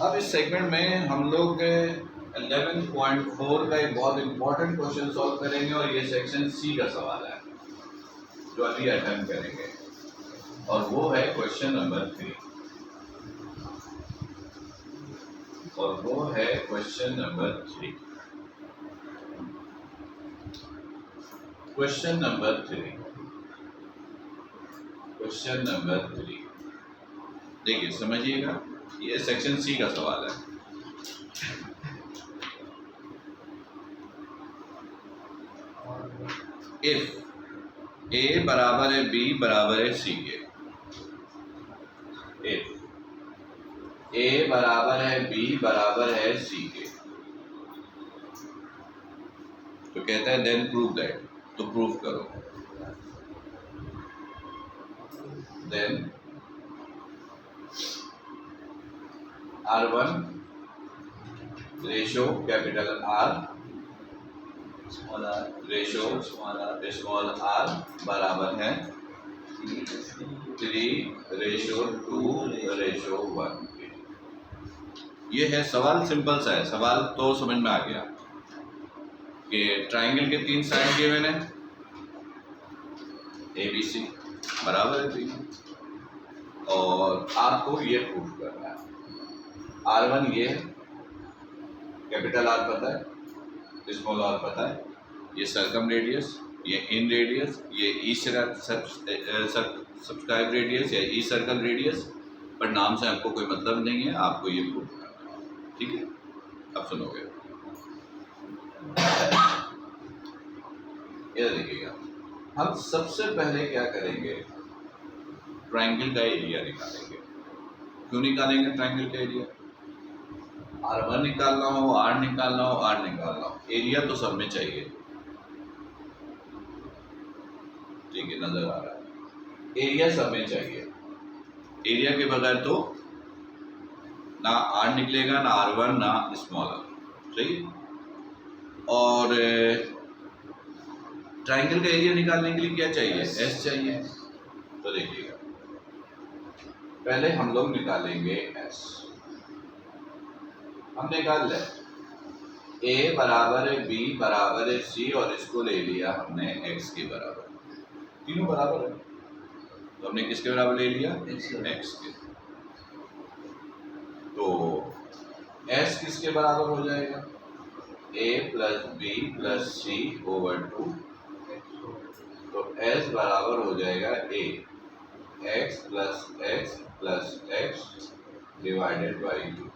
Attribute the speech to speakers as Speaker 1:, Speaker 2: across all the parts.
Speaker 1: अब इस सेगमेंट में हम लोग 11.4 का एक बहुत इंपॉर्टेंट क्वेश्चन सॉल्व करेंगे और ये सेक्शन सी का सवाल है जो अभी अटेम्प्ट करेंगे और वो है क्वेश्चन नंबर 3 और वो है क्वेश्चन नंबर 3। क्वेश्चन नंबर 3 देखिए समझिएगा, ये सेक्शन सी का सवाल है। इफ ए बराबर है बी बराबर है सी के, इफ ए बराबर है बी बराबर है सी के, तो कहता है देन प्रूव दैट, तो प्रूव करो। Then R1 ratio capital R small r ratio small r बराबर है 3:2:1। ये है सवाल, सिंपल सा है सवाल, तो समझ में आ गया कि ट्राइंगल के 3 साइड दिए मैंने ABC बराबर है 3 और आपको ये प्रूफ करना है। R1 ये कैपिटल R पता है, स्मॉल r पता है, ये सर्कम रेडियस, ये इन रेडियस, ये ई सब्सक्राइब रेडियस या ई सर्कल रेडियस, पर नाम से आपको कोई मतलब नहीं है, आपको ये प्रूफ करना है। ठीक है, अब सुनोगे। ये देखिएगा, हम सबसे पहले क्या करेंगे, ट्राइंगल का एरिया निकालेंगे। क्यों निकालेंगे ट्राइंगल का एरिया? R1 निकालना हो, R निकालना हो, R निकालना हो, एरिया तो सब में चाहिए। ठीक है, नजर आ रहा है, एरिया सब में चाहिए। एरिया के बगैर तो ना R निकलेगा, ना R1, ना स्मॉल r। सही। और ट्राइंगल का एरिया निकालने के लिए क्या चाहिए? S चाहिए। तो देखिएगा, पहले हम लोग निकालेंगे S। हम निकाल लें A बराबर है B बराबर है C और इसको ले लिया हमने X के बराबर, तीनों बराबर है तो हमने किसके बराबर ले लिया? X के। तो S किसके बराबर हो जाएगा? A plus B plus C over 2, तो S बराबर हो जाएगा A x plus x divided by 2,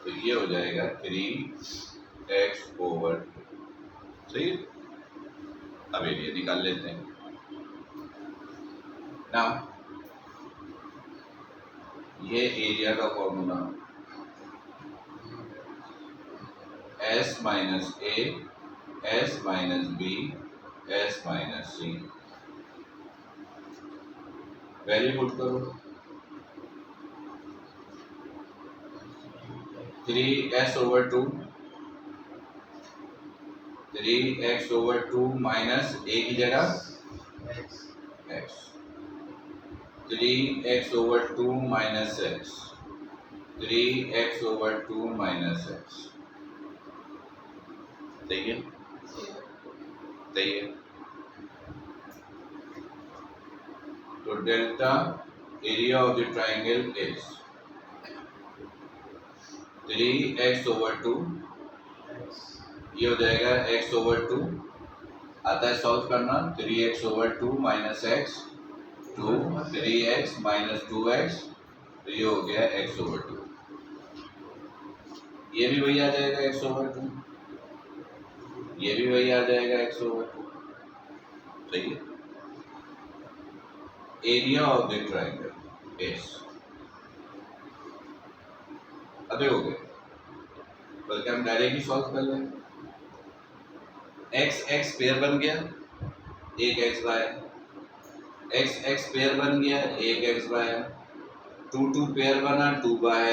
Speaker 1: तो ये हो जाएगा 3x ओवर 2। सही है। अब एरिया निकाल लेते हैं ना। ये एरिया का formula S minus A, S minus B, S minus C। Value put करो, 3x over 2, 3x over 2 minus A की जगह x, 3x over 2 minus x, 3x over 2 minus x। सही है, सही है। तो delta area of the triangle is 3x over 2, ये हो जाएगा x ओवर 2, आता है सॉल्व करना, 3x over 2 minus x 2, 3x minus 2x, तो ये हो गया x ओवर 2। ये भी वही आ जाएगा x ओवर 2, ये भी वही आ जाएगा x ओवर 2। सही है। Area of the triangle is, अबे हो गए, बल्कि हम डायरेक्टली सॉल्व कर लेंगे। x x पेयर बन गया, एक x by, x x pair बन गया, एक x बाय, 2 2 पेयर बना, 2 बाय,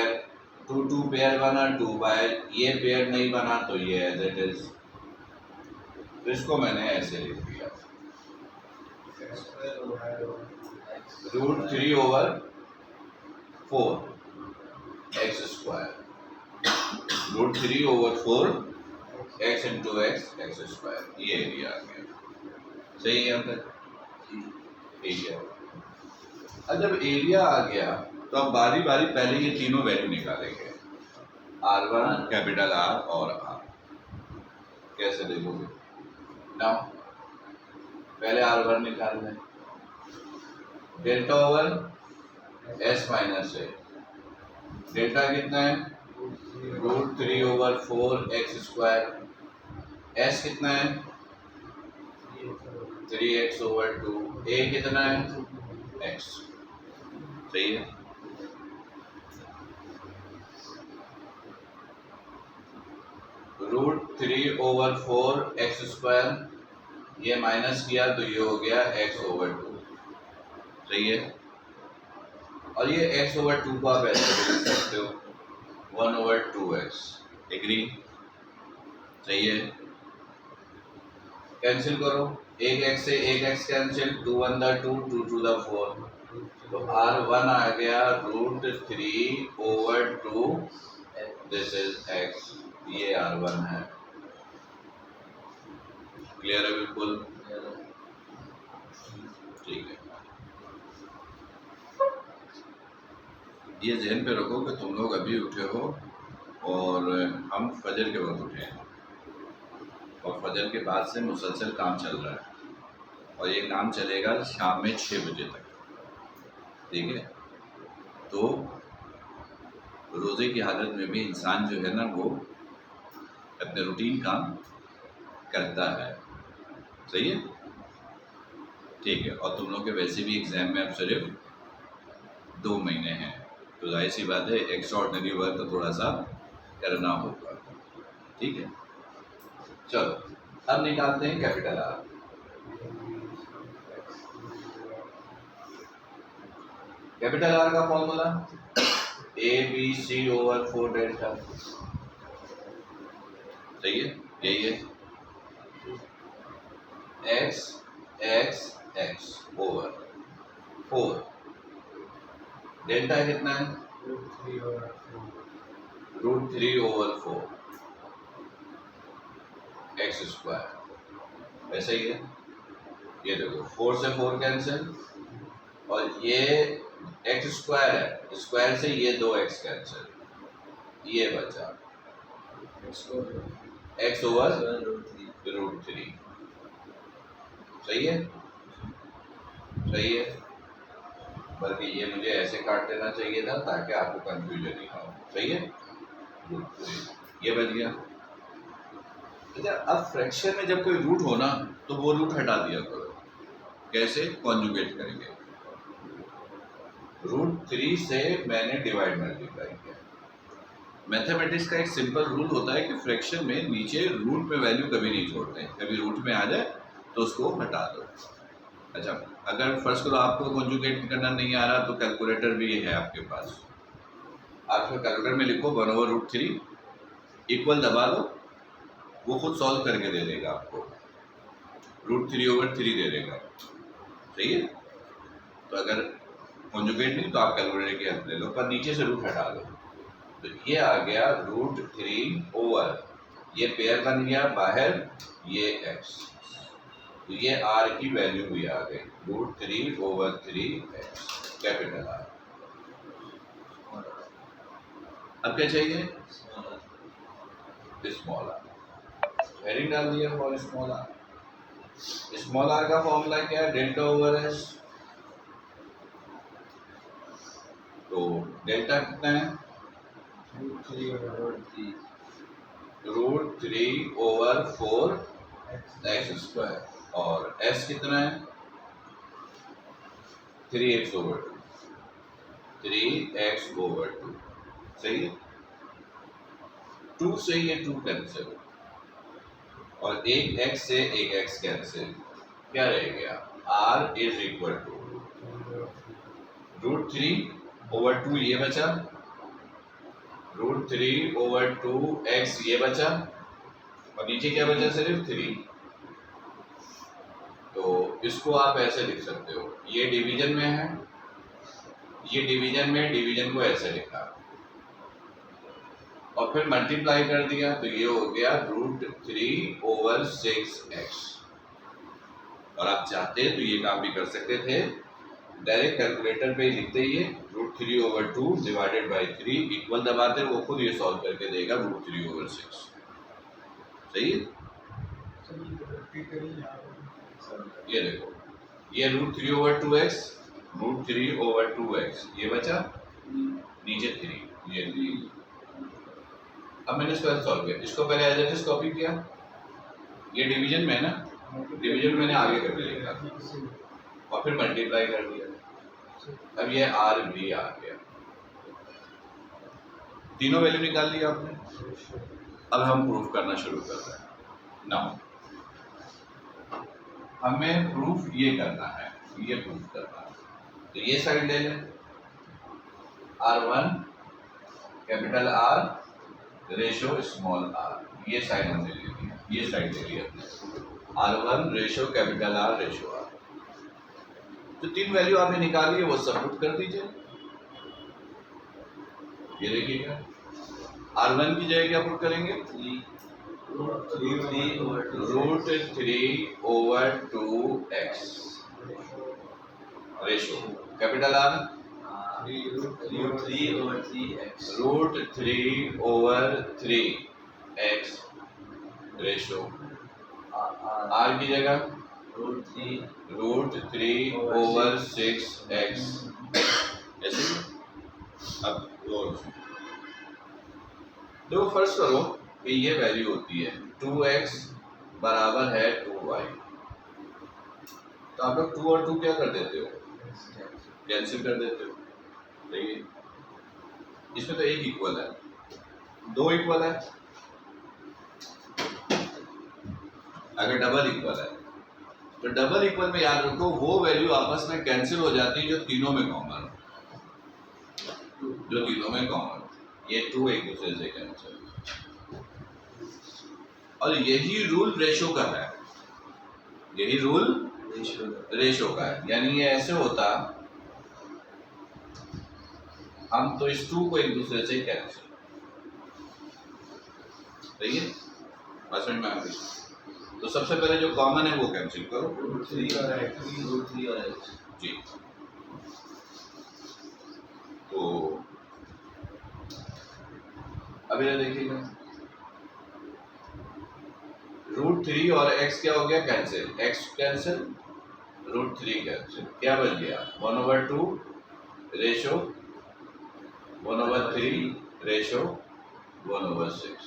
Speaker 1: 2 2 पेयर बना, 2 बाय, ये पेयर नहीं बना तो ये एज इट इज। तो इसको मैंने ऐसे लिख दिया, √3/4 x square, √3/4 x into x x square, ये एरिया आ गया। सही है यहाँ तक? ठीक है। अब जब एरिया आ गया तो अब बारी बारी पहले ये तीनों वैल्यू निकालेंगे, R1, कैपिटल R और R। कैसे देखोगे ना? पहले R1 निकाल लें, डेल्टा ओवर S माइनस है, डेल्टा कितना है? √3/4 एक्स स्क्वायर, S कितना है? 3x/2, A कितना है? x। सही है। √3/4 एक्स स्क्वायर, ये माइनस किया तो ये हो गया x/2। सही है। और ये x/2 को आप ऐसे लिख सकते हो 1/2x। एग्री? सही है। कैंसिल करो, एक x से एक x कैंसिल, 2 1 2, 2 2 4, तो R1 आ गया √3/2, दिस इज x, ये R1 है। क्लियर है? बिल्कुल ठीक है। ये ध्यान पे रखो कि तुम लोग अभी उठे हो और हम फजर के वक्त उठे हैं और फजर के बाद से मुसलसल काम चल रहा है और ये काम चलेगा शाम में 6 बजे तक। ठीक है। तो रोज़े की हालत में भी इंसान जो है ना वो अपने रूटीन काम करता है। सही है। ठीक है। और तुम लोग के वैसे भी एग्ज़ाम में अब सिर्फ 2 महीने हैं, तो जाहिर सी बात है एक्स्ट्राऑर्डिनरी वर्क तो थोड़ा सा करना होगा। ठीक है। चलो अब निकालते हैं कैपिटल R। कैपिटल R का फॉर्मूला ABC/4 डेल्टा। सही है। यही है x x x over 4, delta कितना है? √3/4 एक्स स्क्वायर। ऐसा ही है। ये देखो 4 से 4 कैंसिल और ये एक्स स्क्वायर है, स्क्वायर से ये 2x कैंसिल, ये बचा x/√3। सही है। सही है। बल्कि ये मुझे ऐसे काट देना चाहिए था ताकि आपको कंफ्यूजन नहीं हो। सही है। ये बच गया। अच्छा, अब फ्रैक्शन में जब कोई रूट हो ना तो वो रूट हटा दिया करो। कैसे? कॉन्जुगेट करेंगे। √3 से मैंने डिवाइड मल्टीप्लाई किया। मैथमेटिक्स का एक सिंपल रूल होता है कि फ्रैक्शन में नीचे रूट में वैल्यू कभी नहीं छोड़ते, कभी रूट में आ जाए तो उसको हटा दो। अच्छा, अगर फर्स्ट करो आपको कॉन्जुगेट करना नहीं आ रहा तो कैलकुलेटर भी है आपके पास, आप कैलकुलेटर में लिखो 1/√3 इक्वल दबा लो, वो खुद सॉल्व करके दे देगा आपको, √3/3 दे देगा। सही है। तो अगर कॉन्जुगेट नहीं तो आप कैलकुलेटर की हेल्प ले लो, पर नीचे से रूट हटा दो। तो ये आ गया √3/, ये पेयर बन गया बाहर, ये x, तो ये r की वैल्यू भी आ गई √3/3x कैपिटल R। अब क्या चाहिए? Small r। हेडिंग डाल दिया for small r। Small r का फॉर्मूला क्या है? Delta over s। तो डेल्टा कितना है? √3/4 एक्स स्क्वायर और s कितना है? 3x/2। 3x/2। सही है। 2 से ये 2 कैंसिल और एक x से एक x कैंसिल, क्या रह गया? r इज इक्वल टू √3/2 ये बचा, √3/2x ये बचा और नीचे क्या बचा? सिर्फ 3। तो इसको आप ऐसे लिख सकते हो, ये डिवीजन में है, ये डिवीजन में, डिवीजन को ऐसे लिखा और फिर मल्टीप्लाई कर दिया तो ये हो गया √3/6x। और आप चाहते तो ये काम भी कर सकते थे, डायरेक्ट कैलकुलेटर पे लिखते ही √3/2 डिवाइडेड बाई 3 इक्वल दबाते वो खुद ये सॉल्व करके देगा √3/6। सही है? ये देखो, ये √3/2x, √3/2x, ये बचा नीचे 3, ये 3। अब मैंने इसको सॉल्व किया, इसको पहले एज इट इज कॉपी किया, ये डिवीजन में है ना, डिवीजन मैंने आगे करके लिखा और फिर मल्टीप्लाई कर दिया। अब ये आर भी आ गया, तीनों वैल्यू निकाल लिया आपने। अब हम प्रूफ करना शुरू कर रहे हैं। नाउ हमें प्रूफ ये करना है, ये प्रूफ करना है, तो ये साइड ले लें, R1 capital R ratio small r, ये साइड हमने ले लिया, ये साइड ले लिया R1 ratio capital R ratio R। जो तीन वैल्यू आपने निकाली है वो सबमिट कर दीजिए। ये देखिएगा, R1 की जगह क्या पुट करेंगे, √3/2x ratio capital R √3/3x ratio R की जगह √3/6x। ऐसे अब देखो, फर्स्ट करो कि ये वैल्यू होती है 2x बराबर है 2y, तो आप लोग 2 और 2 क्या कर देते हो, कैंसिल कर देते हो। देखिए इसमें तो एक इक्वल है, 2 इक्वल है, अगर डबल इक्वल है तो डबल इक्वल में याद रखो वो वैल्यू आपस में कैंसिल हो जाती है जो तीनों में कॉमन, जो तीनों में कॉमन, ये 2 एक दूसरे से कैंसिल। और यही रूल रेशो का है, यही रूल रेशो का है, यानी ये ऐसे होता, हम तो इस 2 को एक दूसरे से कैंसिल, सही है, बस समझ में आ गई। तो सबसे पहले जो कॉमन है वो कैंसिल करो, √3 और x जी। तो अब ये देखिएगा, √3 और x क्या हो गया कैंसिल, x कैंसिल, √3 कैंसिल, क्या बच गया 1/2 रेशो 1/3 रेशो 1/6।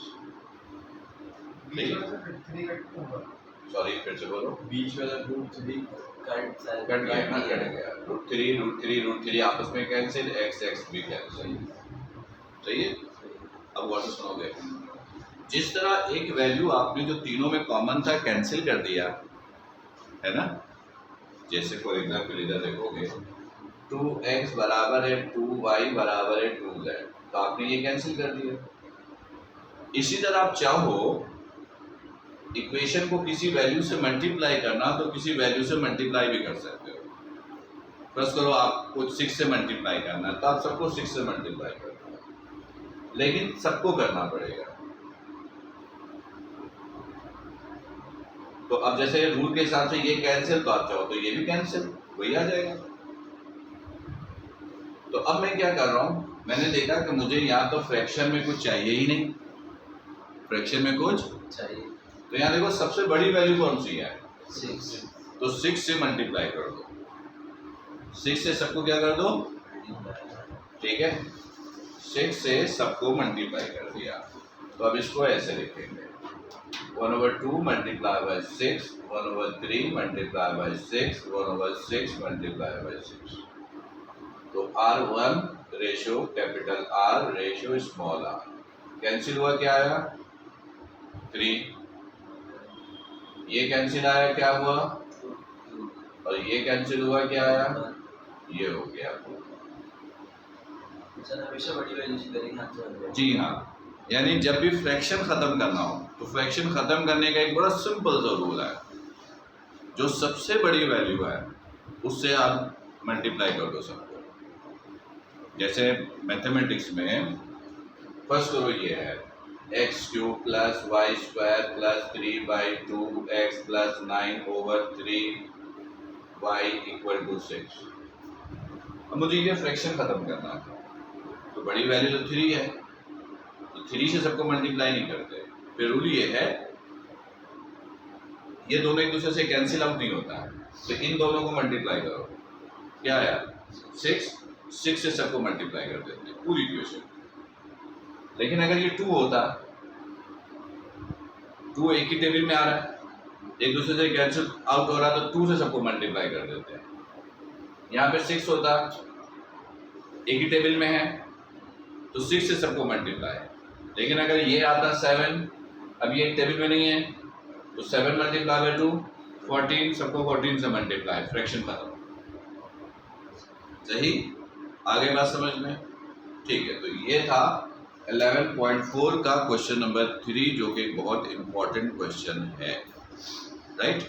Speaker 1: सॉरी फिर से बोलो,
Speaker 2: बीच वाला √3 कट
Speaker 1: गया, √3 आपस में कैंसिल, x भी कैंसिल, सही है। अब व्हाट सुनोगे, जिस तरह एक वैल्यू आपने जो तीनों में कॉमन था कैंसिल कर दिया है ना, जैसे फॉर एग्जाम्पल इधर देखोगे 2x बराबर है 2y बराबर है 2z, तो आपने ये कैंसिल कर दिया। इसी तरह आप चाहो इक्वेशन को किसी वैल्यू से मल्टीप्लाई करना तो किसी वैल्यू से मल्टीप्लाई भी कर सकते हो। फर्स्ट करो आपको 6 से मल्टीप्लाई करना है तो आप सबको 6 से मल्टीप्लाई करना है, लेकिन सबको करना पड़ेगा। तो अब जैसे रूल के हिसाब से ये कैंसिल, तो आप चाहो तो ये भी कैंसिल, वही आ जाएगा। तो अब मैं क्या कर रहा हूं, मैंने देखा कि मुझे या तो फ्रैक्शन में कुछ चाहिए ही नहीं, फ्रैक्शन में कुछ
Speaker 2: चाहिए,
Speaker 1: तो यहाँ देखो सबसे बड़ी वैल्यू कौन सी है
Speaker 2: 6,
Speaker 1: तो 6 से मल्टीप्लाई कर दो, 6 से सबको क्या कर दो, ठीक है, 6 से सबको मल्टीप्लाई कर दिया। तो अब इसको ऐसे लिखेंगे 1/2 multiply by 6, 1/3 multiply by 6, 1/6 multiply by 6। तो R1 ratio capital R ratio small r, cancel हुआ क्या आया 3, ये कैंसिल आया क्या हुआ, और ये कैंसिल हुआ क्या आया, ये हो गया।
Speaker 2: सर हमेशा बड़ी वैल्यू से करेंगे।
Speaker 1: जी हाँ, यानी जब भी फ्रैक्शन खत्म करना हो तो फ्रैक्शन खत्म करने का एक बड़ा सिंपल सा रूल है, जो सबसे बड़ी वैल्यू है उससे आप मल्टीप्लाई कर दो सबको। जैसे मैथमेटिक्स में फर्स्ट करो ये है x cube plus y square plus 3/2 x plus 9/3 y equal to 6। अब मुझे ये फ्रैक्शन खत्म करना है, तो बड़ी वैल्यू तो 3 है, तो 3 से सबको मल्टीप्लाई नहीं करते। फिर रूल ये है, ये दोनों एक दूसरे से कैंसिल आउट नहीं होता है, तो इन दोनों को मल्टीप्लाई करो। क्या आया 6 से सबको मल्टीप्लाई कर देते हैं पूरी इक्वेशन। लेकिन अगर ये 2 होता, 2 एक ही टेबल में आ रहा है, एक दूसरे से कैंसिल आउट हो रहा, तो 2 से सबको मल्टीप्लाई कर देते हैं। यहाँ पे 6 होता, एक ही टेबल में है, तो 6 से सबको मल्टीप्लाई। लेकिन अगर ये आता 7, अब ये एक टेबल में नहीं है, तो 7 मल्टीप्लाई बाय 2 14, सबको 14 से मल्टीप्लाई, फ्रैक्शन खत्म। सही, आगे बात समझ में? ठीक है, तो ये था 11.4 का क्वेश्चन नंबर 3, जो कि बहुत इंपॉर्टेंट क्वेश्चन है, राइट?